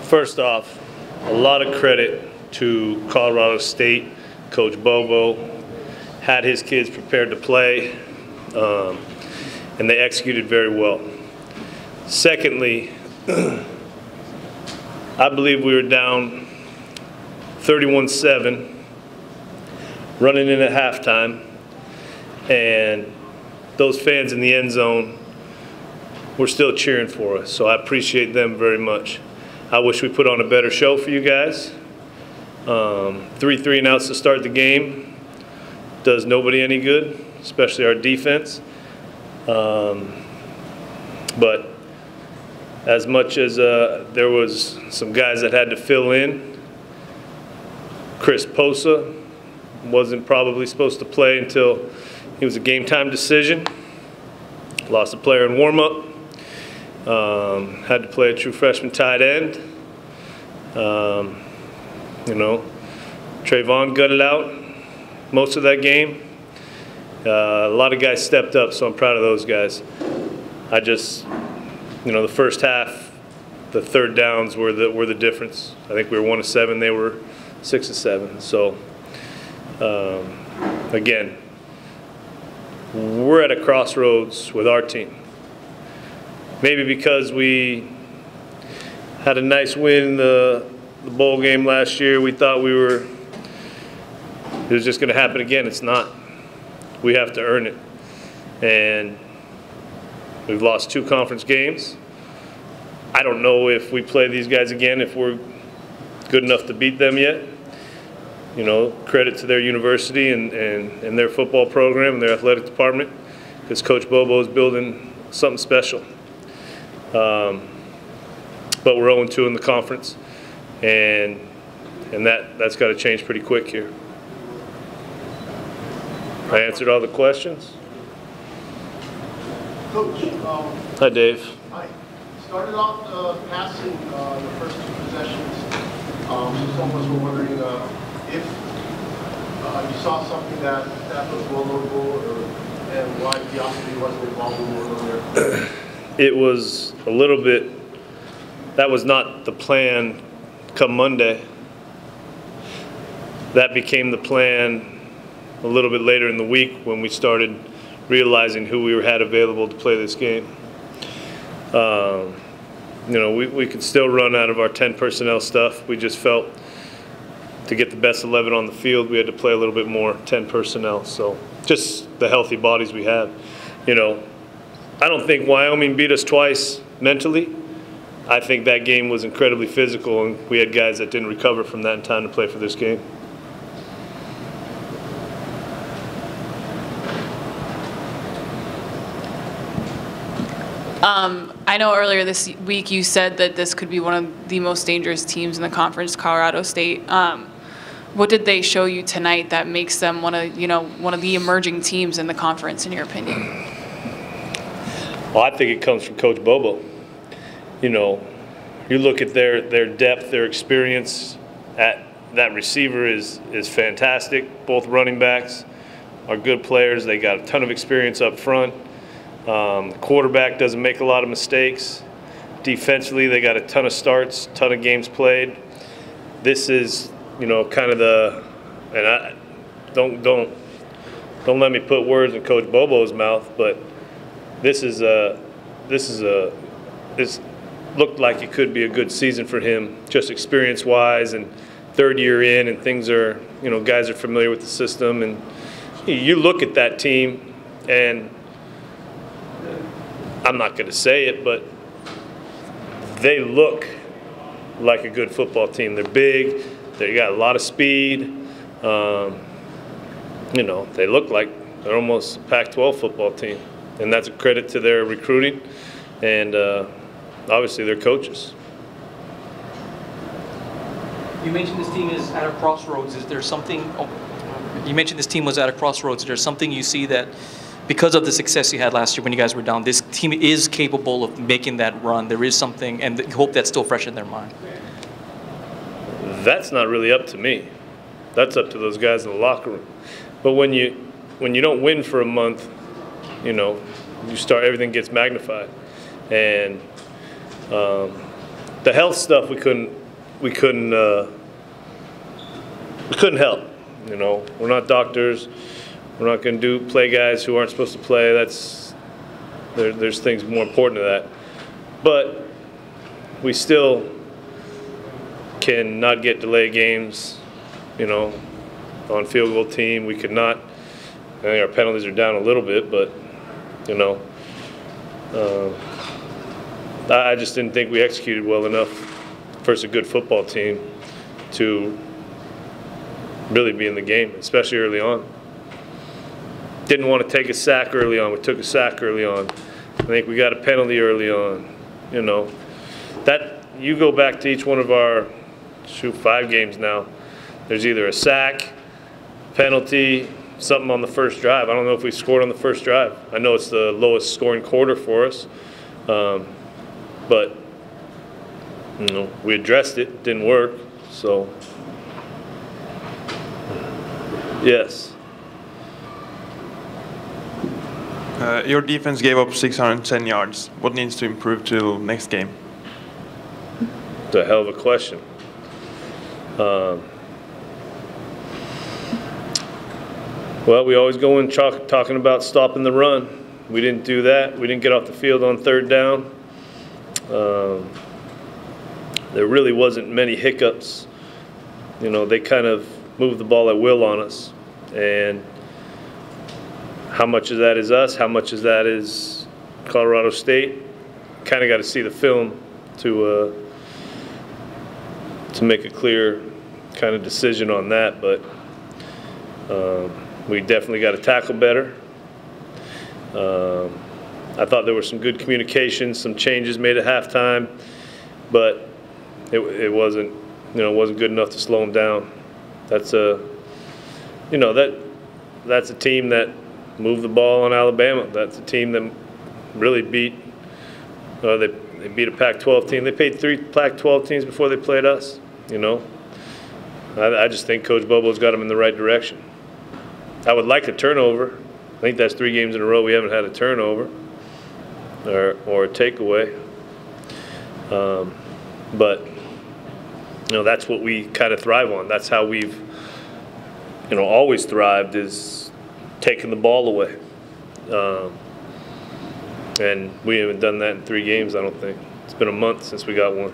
First off, a lot of credit to Colorado State. Coach Bobo had his kids prepared to play, and they executed very well. Secondly, I believe we were down 31-7, running in at halftime, and those fans in the end zone were still cheering for us, so I appreciate them very much. I wish we put on a better show for you guys. 3 and outs to start the game does nobody any good, especially our defense. But as much as there was some guys that had to fill in, Chris Posa wasn't probably supposed to play until it was a game time decision. Lost a player in warm-up. Had to play a true freshman tight end. You know, Trayvon gutted out most of that game. A lot of guys stepped up, so I'm proud of those guys. I just, you know, the first half, the third downs were the difference. I think we were 1 of 7, they were 6 of 7. So, again, we're at a crossroads with our team. Maybe because we had a nice win in the bowl game last year, we thought it was just going to happen again. It's not. We have to earn it. And we've lost 2 conference games. I don't know if we play these guys again, if we're good enough to beat them yet. You know, credit to their university and their football program and their athletic department, because Coach Bobo is building something special. But we're 0-2 in the conference, and that's got to change pretty quick here. I answered all the questions. Coach. Hi, Dave. Hi. Started off passing the first 2 possessions. So some of us were wondering if you saw something that was more notable, and why the offense wasn't involved more there. It was a little bit. That was not the plan. Come Monday, that became the plan a little bit later in the week when we started realizing who we had available to play this game. You know, we could still run out of our 10 personnel stuff. We just felt to get the best 11 on the field, we had to play a little bit more 10 personnel. So just the healthy bodies we have. You know, I don't think Wyoming beat us twice mentally. I think that game was incredibly physical, and we had guys that didn't recover from that in time to play for this game. I know earlier this week you said that this could be one of the most dangerous teams in the conference, Colorado State. What did they show you tonight that makes them one of the emerging teams in the conference, in your opinion? Well, I think it comes from Coach Bobo. You know, you look at their depth, their experience at that receiver is fantastic. Both running backs are good players. They got a ton of experience up front. The quarterback doesn't make a lot of mistakes. Defensively, they got a ton of starts, ton of games played. This is, you know, kind of and I don't let me put words in Coach Bobo's mouth, but this looked like it could be a good season for him, just experience-wise, and 3rd year in, and things are, you know, guys are familiar with the system, and you look at that team, and I'm not going to say it, but they look like a good football team. They're big. They got a lot of speed. You know, they look like they're almost a Pac-12 football team, and that's a credit to their recruiting and obviously their coaches. You mentioned this team is at a crossroads. Is there something? You mentioned this team was at a crossroads. Is there something you see that, because of the success you had last year when you guys were down, this team is capable of making that run? There is something, and you hope that's still fresh in their mind. That's not really up to me. That's up to those guys in the locker room. But when you don't win for a month, you know, everything gets magnified, and the health stuff we couldn't help. You know, we're not doctors. We're not going to play guys who aren't supposed to play. There's things more important to that. But we still can not get delayed games, you know, on field goal team. We could not. I think our penalties are down a little bit, but, you know, I just didn't think we executed well enough versus a good football team to really be in the game, especially early on. Didn't want to take a sack early on. We took a sack early on. I think we got a penalty early on. You know, that you go back to each one of our 5 games now. There's either a sack, penalty, something on the first drive. I don't know if we scored on the first drive. I know it's the lowest scoring quarter for us, but you know, we addressed it. Didn't work. So yes. Your defense gave up 610 yards. What needs to improve to next game? It's a hell of a question. Well, we always go in talking about stopping the run. We didn't do that. We didn't get off the field on 3rd down. There really wasn't many hiccups. You know, they kind of moved the ball at will on us. And how much of that is us? How much of that is Colorado State? Kind of got to see the film to make a clear kind of decision on that. But we definitely got to tackle better. I thought there was some good communication, some changes made at halftime, but it wasn't, you know, wasn't good enough to slow them down. That's a, you know, that's a team that moved the ball on Alabama. That's a team that really beat. They beat a Pac-12 team. They played 3 Pac-12 teams before they played us. You know, I just think Coach Bobo's got them in the right direction. I would like a turnover. I think that's 3 games in a row we haven't had a turnover or a takeaway. But you know, that's what we kind of thrive on. That's how we've, you know, always thrived, is taking the ball away. And we haven't done that in 3 games, I don't think. It's been a month since we got one.